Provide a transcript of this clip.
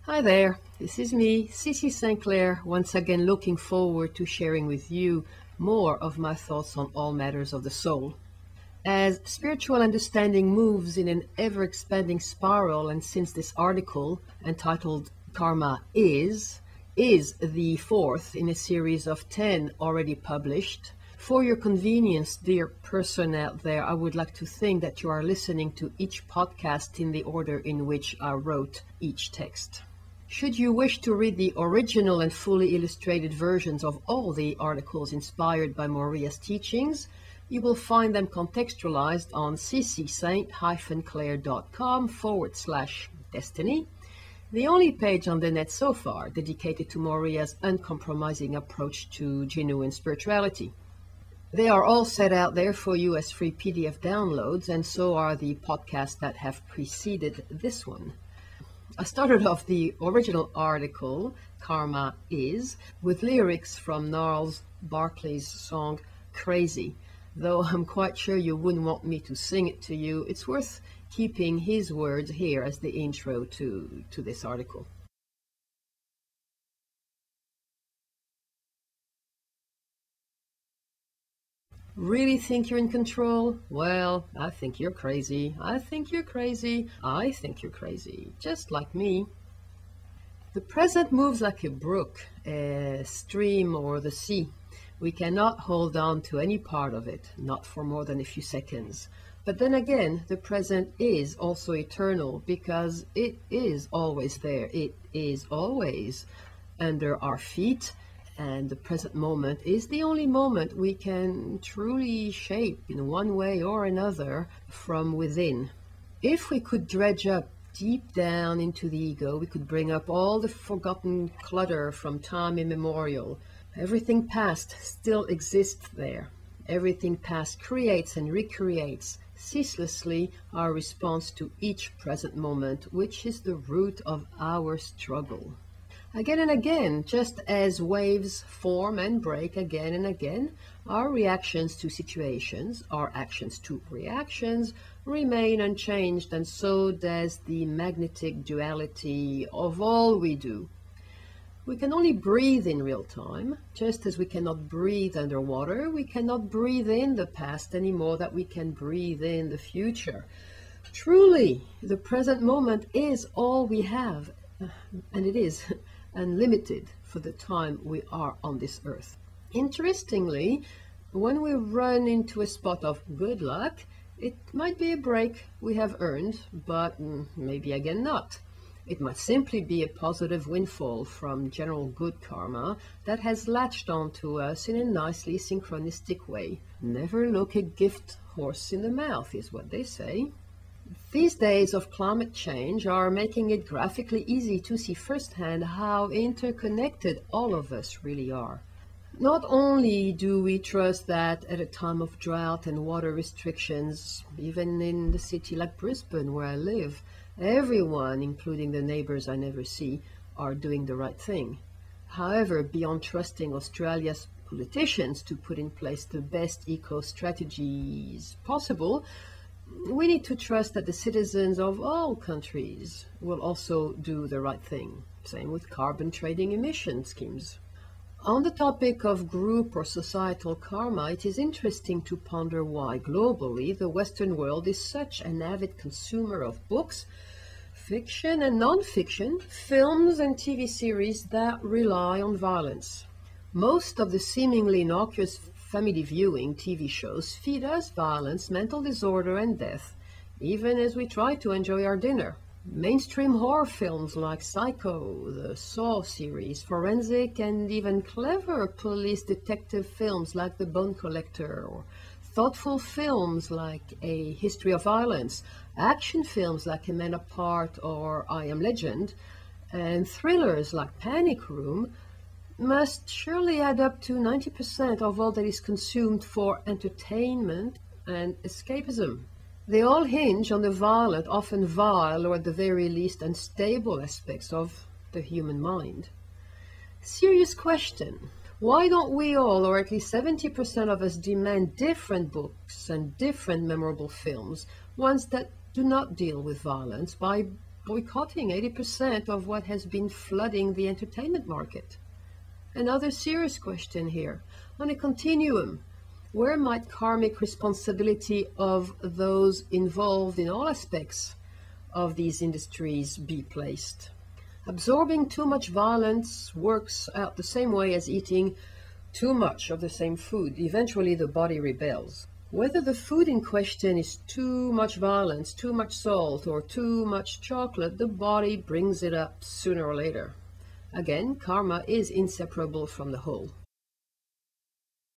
Hi there, this is me, Saint-Clair, once again looking forward to sharing with you more of my thoughts on all matters of the soul. As spiritual understanding moves in an ever-expanding spiral, and since this article, entitled Karma is the fourth in a series of 10 already published, for your convenience, dear person out there, I would like to think that you are listening to each podcast in the order in which I wrote each text. Should you wish to read the original and fully illustrated versions of all the articles inspired by Moria's teachings, you will find them contextualized on ccsaint-clair.com/destiny, the only page on the net so far dedicated to Moria's uncompromising approach to genuine spirituality. They are all set out there for you as free PDF downloads, and so are the podcasts that have preceded this one. I started off the original article, Karma Is, with lyrics from Gnarls Barkley's song Crazy. Though I'm quite sure you wouldn't want me to sing it to you, it's worth keeping his words here as the intro to this article. Really think you're in control? Well, I think you're crazy. I think you're crazy. I think you're crazy. Just like me. The present moves like a brook, a stream, or the sea. We cannot hold on to any part of it, not for more than a few seconds. But then again, the present is also eternal because it is always there. It is always under our feet. And the present moment is the only moment we can truly shape in one way or another from within. If we could dredge up deep down into the ego, we could bring up all the forgotten clutter from time immemorial. Everything past still exists there. Everything past creates and recreates ceaselessly our response to each present moment, which is the root of our struggle. Again and again, just as waves form and break again and again, our reactions to situations, our actions to reactions, remain unchanged, and so does the magnetic duality of all we do. We can only breathe in real time, just as we cannot breathe underwater. We cannot breathe in the past any more than we can breathe in the future. Truly, the present moment is all we have, and it is unlimited for the time we are on this earth. Interestingly, when we run into a spot of good luck, it might be a break we have earned, but maybe again not. It might simply be a positive windfall from general good karma that has latched onto us in a nicely synchronistic way. Never look a gift horse in the mouth, is what they say. These days of climate change are making it graphically easy to see firsthand how interconnected all of us really are. Not only do we trust that at a time of drought and water restrictions, even in the city like Brisbane where I live, everyone, including the neighbors I never see, are doing the right thing. However, beyond trusting Australia's politicians to put in place the best eco-strategies possible, we need to trust that the citizens of all countries will also do the right thing. Same with carbon trading emission schemes. On the topic of group or societal karma, it is interesting to ponder why globally the Western world is such an avid consumer of books, fiction and non-fiction, films and TV series that rely on violence. Most of the seemingly innocuous family viewing TV shows feed us violence, mental disorder, and death, even as we try to enjoy our dinner. Mainstream horror films like Psycho, the Saw series, forensic and even clever police detective films like The Bone Collector, or thoughtful films like A History of Violence, action films like A Man Apart or I Am Legend, and thrillers like Panic Room must surely add up to 90% of all that is consumed for entertainment and escapism. They all hinge on the violent, often vile, or at the very least unstable aspects of the human mind. Serious question. Why don't we all, or at least 70% of us, demand different books and different memorable films, ones that do not deal with violence, by boycotting 80% of what has been flooding the entertainment market. Another serious question here. On a continuum, where might karmic responsibility of those involved in all aspects of these industries be placed? Absorbing too much violence works out the same way as eating too much of the same food. Eventually the body rebels. Whether the food in question is too much violence, too much salt, or too much chocolate, the body brings it up sooner or later. Again, karma is inseparable from the whole.